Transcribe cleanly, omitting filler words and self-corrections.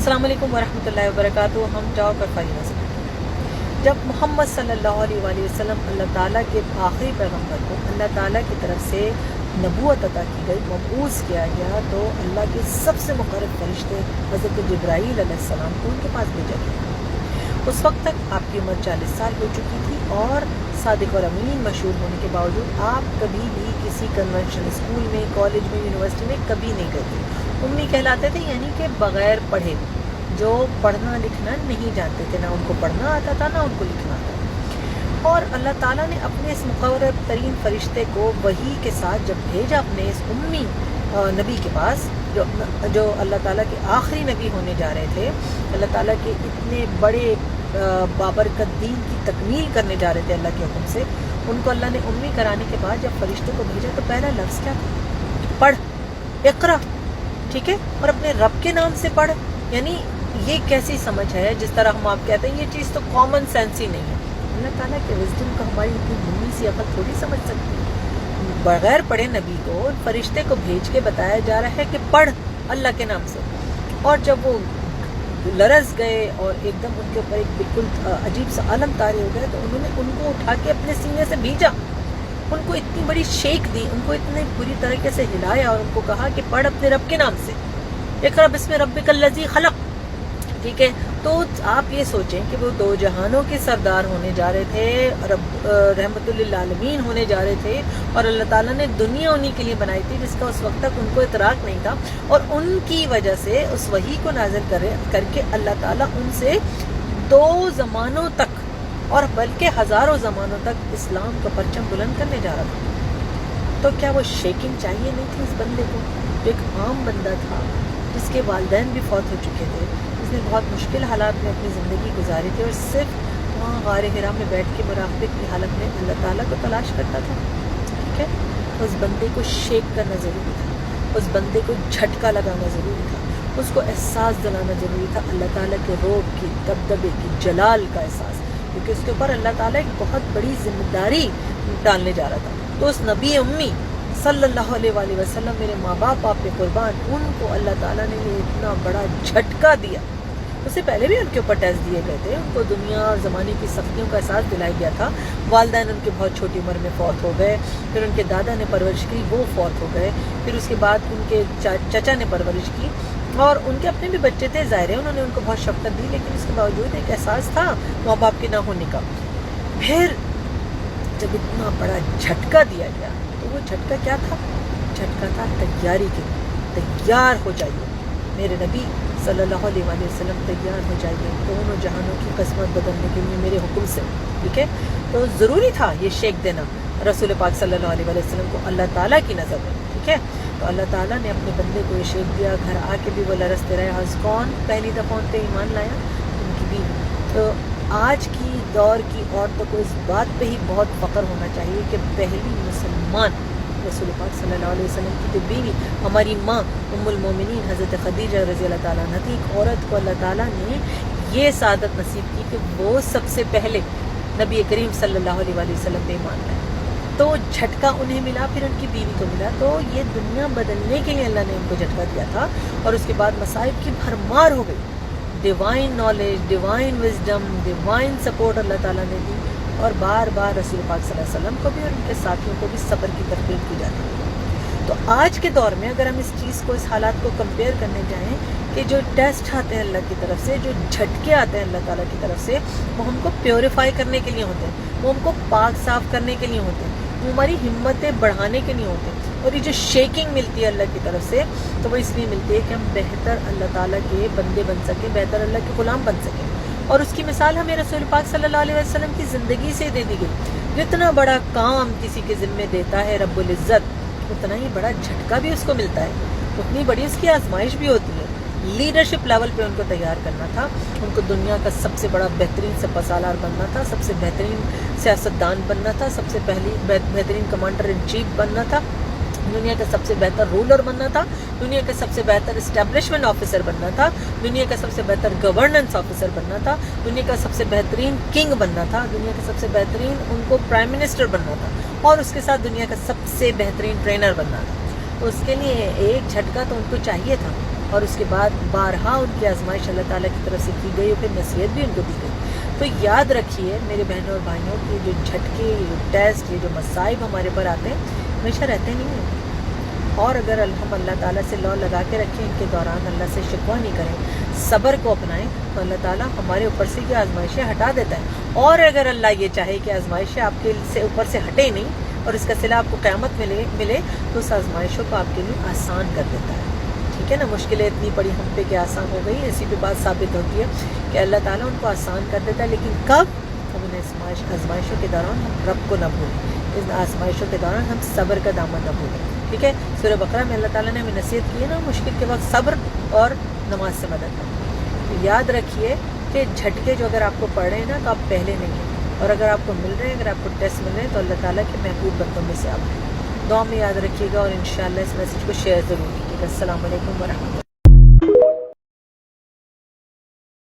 अस्सलाम वालेकुम वरहमतुल्लाहि वबरकातुहू। हम जाओ कर फाइना से जब मोहम्मद सल्लल्लाहु अलैहि वसल्लम अल्लाह ताला के आखिरी पैगंबर को अल्लाह ताला की तरफ से नबूवत अता की गई, मबूस किया गया, तो अल्लाह के सबसे मुक़र्रब फरिश्ते हज़रत जिब्राईल अलैहिस्सलाम को उनके पास भेजा गया। उस वक्त तक आपकी उम्र 40 साल हो चुकी थी और सादिक और अमीन मशहूर होने के बावजूद आप कभी भी किसी कन्वेंशनल स्कूल में, कॉलेज में, यूनिवर्सिटी में कभी नहीं गए थे। उम्मी कहलाते थे, यानी कि बग़ैर पढ़े, जो पढ़ना लिखना नहीं जानते थे। ना उनको पढ़ना आता था, ना उनको लिखना आता था। और अल्लाह ताला ने अपने इस मुक़र्रब तरीन फरिश्ते को वही के साथ जब भेजा अपने इस उम्मी नबी के पास, जो अल्लाह ताला के आखिरी नबी होने जा रहे थे, अल्लाह ताला के इतने बड़े बाबरकत दीन की तकमील करने जा रहे थे अल्लाह के हुक्म से, उनको अल्लाह ने उम्मी कराने के बाद जब फरिश्ते को भेजा तो पहला लफ्ज़ क्या था? पढ़, इक़रा, ठीक है। और अपने रब के नाम से पढ़, यानी ये कैसी समझ है? जिस तरह हम आप कहते हैं ये चीज़ तो कॉमन सेंस ही नहीं है। अल्लाह ताला के विज़डम को हमारी इतनी धीमी सी अकल थोड़ी समझ सकती है। बगैर पढ़े नबी को फरिश्ते को भेज के बताया जा रहा है कि पढ़ अल्लाह के नाम से। और जब वो लरज़ गए और एकदम उनके ऊपर एक बिल्कुल अजीब सा आलम तारी हो गया, तो उन्होंने उनको उठा के अपने सीने से भीजा, उनको इतनी बड़ी शेक दी, उनको इतनी बुरी तरीके से हिलाया और उनको कहा कि पढ़ अपने रब के नाम से, इक़रा बिस्मि रब्बिकल लज़ी खलक़, ठीक है। तो आप ये सोचें कि वो दो जहानों के सरदार होने जा रहे थे, रहमतुल लिल आलमीन होने जा रहे थे, और अल्लाह ताला ने दुनिया उन्हीं के लिए बनाई थी जिसका उस वक्त तक उनको इतराक नहीं था। और उनकी वजह से उस वही को नाज़िल करके अल्लाह ताला उनसे 2 ज़मानों तक और बल्कि हज़ारों ज़मानों तक इस्लाम का परचम बुलंद करने जा रहा था। तो क्या वो शेकिंग चाहिए नहीं थी इस बंदे को, जो एक आम बंदा था, जिसके वालिदैन भी फौत हो चुके थे, जिसने बहुत मुश्किल हालात में अपनी ज़िंदगी गुजारी थी और सिर्फ वहाँ गारे हिरा में बैठ के मुराक़बे की हालत में अल्लाह ताला को तलाश करता था, ठीक है। तो उस बंदे को शेक करना ज़रूरी था, उस बंदे को झटका लगाना ज़रूरी था, उसको एहसास दिलाना ज़रूरी था अल्लाह ताला के रोब की, दबदबे की, जलाल का एहसास, क्योंकि उसके ऊपर अल्लाह ताला एक बहुत बड़ी ज़िम्मेदारी डालने जा रहा था। तो उस नबी उम्मी सल्लल्लाहु अलैहि वसल्लम, मेरे माँ बाप आप पे कुर्बान, उनको अल्लाह ताला ने ये इतना बड़ा झटका दिया। उससे पहले भी उनके ऊपर टेस्ट दिए गए थे, उनको दुनिया और ज़माने की सख्तियों का एहसास दिलाया गया था। वालिदैन उनके बहुत छोटी उम्र में फौत हो गए, फिर उनके दादा ने परवरिश की, वो फौत हो गए, फिर उसके बाद उनके चचा ने परवरिश की, और उनके अपने भी बच्चे थे, ज़ाहिर है उन्होंने उनको बहुत शफ़क़त दी, लेकिन उसके बावजूद एक एहसास था माँ बाप के ना होने का। फिर जब इतना बड़ा झटका दिया गया, तो वो झटका क्या था? झटका था तैयारी के लिए। तैयार हो जाइए मेरे नबी सल्लल्लाहु अलैहि वसल्लम, तैयार हो जाइए दोनों जहानों की किस्मत बदलने के लिए मेरे हुक्म से, ठीक है। तो ज़रूरी था ये शेक देना रसूल पाक सल्लल्लाहु अलैहि वसल्लम को अल्लाह ताला की नज़र में, ठीक है। तो अल्लाह ताला ने अपने बंदे को ये शेक दिया। घर आके भी वो लरसते रहे। हज़ कौन पहली दफ़ा उन पर ईमान लाया? उनकी बीवी। तो आज की दौर की औरतों को इस बात पे ही बहुत फ़ख्र होना चाहिए कि पहली मुसलमान रसूल पाक सल्लल्लाहु अलैहि वसल्लम की तो बीवी, हमारी माँ उम्मुल मोमिनीन हज़रत खदीजा रज़ी अल्लाह ताला अन्हा थी। एक औरत को अल्लाह ताला ने ये सादत नसीब की कि वो सबसे पहले नबी करीम सल्लल्लाहु अलैहि वसल्लम पे ईमान लाए। तो झटका उन्हें मिला, फिर उनकी बीवी को मिला। तो ये दुनिया बदलने के लिए अल्लाह ने उनको झटका दिया था, और उसके बाद मसाइब की भरमार हो गई। Divine knowledge, divine wisdom, divine support Allah Taala ने दी, और बार बार रसूल पाक सल्लल्लाहु अलैहि वसल्लम को भी और उनके साथियों को भी सब्र की तरकीब की जाती है। तो आज के दौर में अगर हम इस चीज़ को, इस हालात को कंपेयर करने जाएं कि जो टेस्ट आते हैं अल्लाह की तरफ से, जो झटके आते हैं अल्लाह ताला की तरफ से, वो हमको प्योरीफाई करने के लिए होते हैं, वो हमको पाक साफ करने के लिए होते हैं, वो हमारी हिम्मतें बढ़ाने के लिए होते हैं। और ये जो शेकिंग मिलती है अल्लाह की तरफ से, तो वो इसलिए मिलती है कि हम बेहतर अल्लाह ताला के बंदे बन सकें, बेहतर अल्लाह के ग़ुलाम बन सकें। और उसकी मिसाल हमें रसूल पाक सल्लल्लाहु अलैहि वसल्लम की ज़िंदगी से दे दी गई। जितना बड़ा काम किसी के ज़िम्मे देता है रब्बुल इज़्ज़त, उतना ही बड़ा झटका भी उसको मिलता है, उतनी बड़ी उसकी आजमाइश भी होती है। लीडरशिप लेवल पे उनको तैयार करना था, उनको दुनिया का सबसे बड़ा बेहतरीन सपसालार बनना था, सबसे बेहतरीन सियासतदान बनना था, सबसे पहली बेहतरीन कमांडर इन चीफ बनना था, दुनिया का सबसे बेहतर रूलर बनना था, दुनिया का सबसे बेहतर इस्टेब्लिशमेंट ऑफिसर बनना था, दुनिया का सबसे बेहतर गवर्नेंस ऑफिसर बनना था, दुनिया का सबसे बेहतरीन किंग बनना था, दुनिया का सबसे बेहतरीन उनको प्राइम मिनिस्टर बनना था, और उसके साथ दुनिया का सबसे बेहतरीन ट्रेनर बनना था। तो उसके लिए एक झटका तो उनको चाहिए था, اور اس کے بعد بارہا ان کی آزمائش اللہ تعالیٰ کی طرف سے کی گئی اور پھر نصیحت بھی ان کو دی گئی. تو یاد رکھیے میرے بہنوں اور بھائیوں کی جو جھٹکے، یہ جو ٹیسٹ، یہ جو مصائب ہمارے پر آتے ہیں ہمیشہ رہتے نہیں ہیں. اور اگر ہم اللہ تعالیٰ سے لو لگا کے رکھیں، ان کے دوران اللہ سے شکوہ نہیں کریں، صبر کو اپنائیں، تو اللہ تعالیٰ ہمارے اوپر سے یہ آزمائشیں ہٹا دیتا ہے. اور اگر اللہ یہ چاہے کہ آزمائشیں آپ کے سے اوپر سے ہٹے نہیں اور اس کا صلہ آپ کو قیامت ملے تو اس آزمائشوں کو آپ کے لیے آسان کر دیتا ہے. ٹھیک ہے نا. مشکلیں اتنی پڑی ہم پہ کہ آسان ہو گئی، اسی پہ بات ثابت ہوتی ہے کہ اللہ تعالیٰ ان کو آسان کر دیتا ہے. لیکن کب؟ ہم ان آزمائشوں کے دوران ہم رب کو نہ بھولیں، ان آزمائشوں کے دوران ہم صبر کا دامن نہ بھولیں. ٹھیک ہے. سورہ بقرہ میں اللہ تعالیٰ نے ہمیں نصیحت کی ہے نا، مشکل کے وقت صبر اور نماز سے مدد کریں. تو یاد رکھیے کہ جھٹکے جو اگر آپ کو پڑ رہے ہیں نا تو آپ پہلے نہیں ہیں، اور اگر آپ کو مل رہے ہیں، اگر آپ کو ٹیسٹ مل رہے ہیں تو اللہ تعالیٰ کے محبوب بندوں میں سے آپ ہیں. دعا میں یاد رکھیے گا اور انشاءاللہ اس میسج کو شیئر ضرور کیجیے گا. السلام علیکم ورحمۃ اللہ.